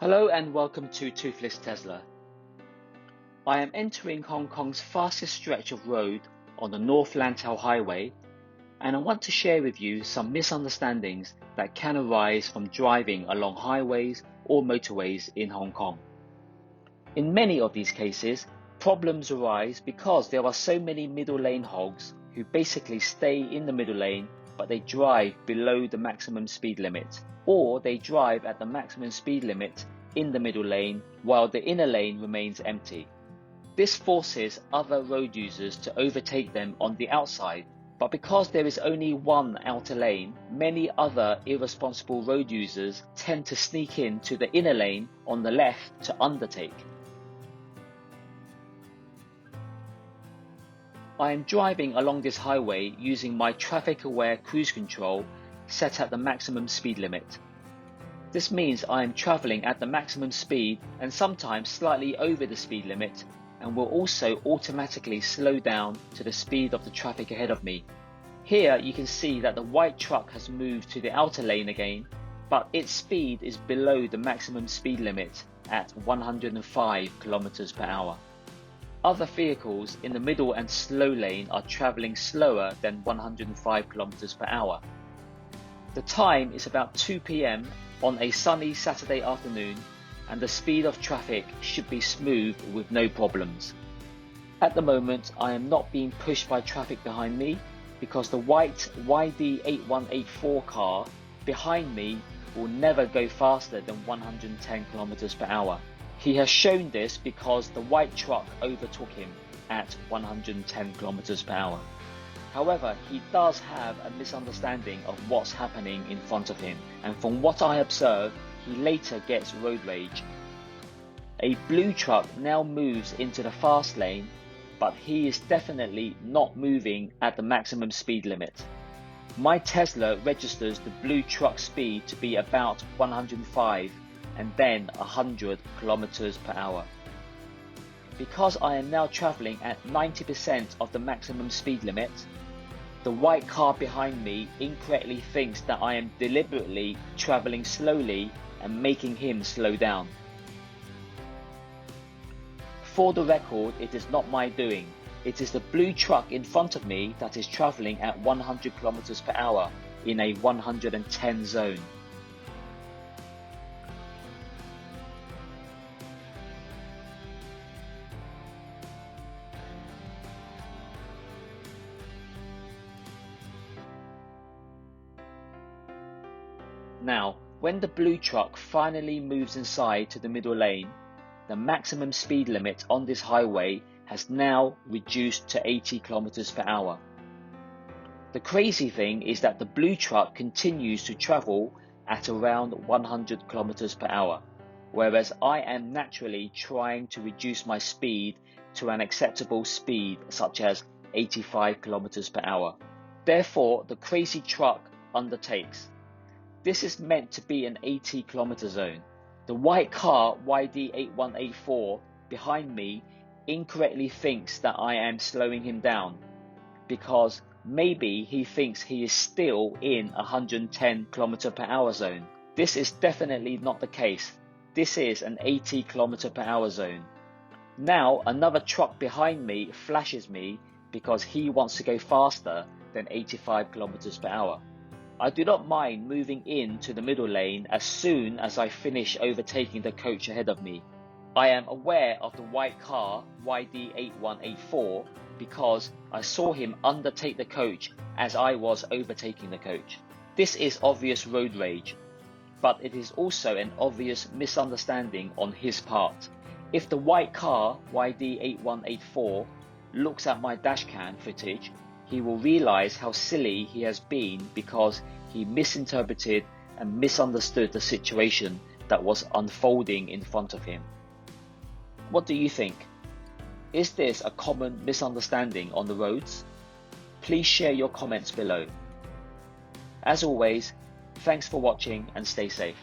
Hello and welcome to Toothless Tesla. I am entering Hong Kong's fastest stretch of road on the North Lantau Highway, and I want to share with you some misunderstandings that can arise from driving along highways or motorways in Hong Kong. In many of these cases, problems arise because there are so many middle lane hogs who basically stay in the middle lane, but they drive below the maximum speed limit, or they drive at the maximum speed limit in the middle lane while the inner lane remains empty. This forces other road users to overtake them on the outside, but because there is only one outer lane, many other irresponsible road users tend to sneak into the inner lane on the left to undertake. I am driving along this highway using my traffic-aware cruise control set at the maximum speed limit. This means I am travelling at the maximum speed and sometimes slightly over the speed limit, and will also automatically slow down to the speed of the traffic ahead of me. Here you can see that the white truck has moved to the outer lane again, but its speed is below the maximum speed limit at 105 km per hour. Other vehicles in the middle and slow lane are travelling slower than 105 km per hour. The time is about 2 p.m. on a sunny Saturday afternoon, and the speed of traffic should be smooth with no problems. At the moment, I am not being pushed by traffic behind me because the white YD8184 car behind me will never go faster than 110 km per hour. He has shown this because the white truck overtook him at 110 km per hour. However, he does have a misunderstanding of what's happening in front of him, and from what I observe, he later gets road rage. A blue truck now moves into the fast lane, but he is definitely not moving at the maximum speed limit. My Tesla registers the blue truck speed to be about 105 and then 100 km per hour. Because I am now travelling at 90% of the maximum speed limit, the white car behind me incorrectly thinks that I am deliberately travelling slowly and making him slow down. For the record, it is not my doing. It is the blue truck in front of me that is travelling at 100 km per hour in a 110 zone. Now, when the blue truck finally moves inside to the middle lane, the maximum speed limit on this highway has now reduced to 80 km per hour. The crazy thing is that the blue truck continues to travel at around 100 km per hour, whereas I am naturally trying to reduce my speed to an acceptable speed such as 85 km per hour. Therefore, the crazy truck undertakes. This is meant to be an 80 km zone. The white car YD8184 behind me incorrectly thinks that I am slowing him down because maybe he thinks he is still in 110 km per hour zone. This is definitely not the case. This is an 80 km per hour zone. Now another truck behind me flashes me because he wants to go faster than 85 km per hour. I do not mind moving into the middle lane as soon as I finish overtaking the coach ahead of me. I am aware of the white car YD8184 because I saw him undertake the coach as I was overtaking the coach. This is obvious road rage, but it is also an obvious misunderstanding on his part. If the white car YD8184 looks at my dashcam footage, he will realize how silly he has been because he misinterpreted and misunderstood the situation that was unfolding in front of him. What do you think? Is this a common misunderstanding on the roads? Please share your comments below. As always, thanks for watching and stay safe.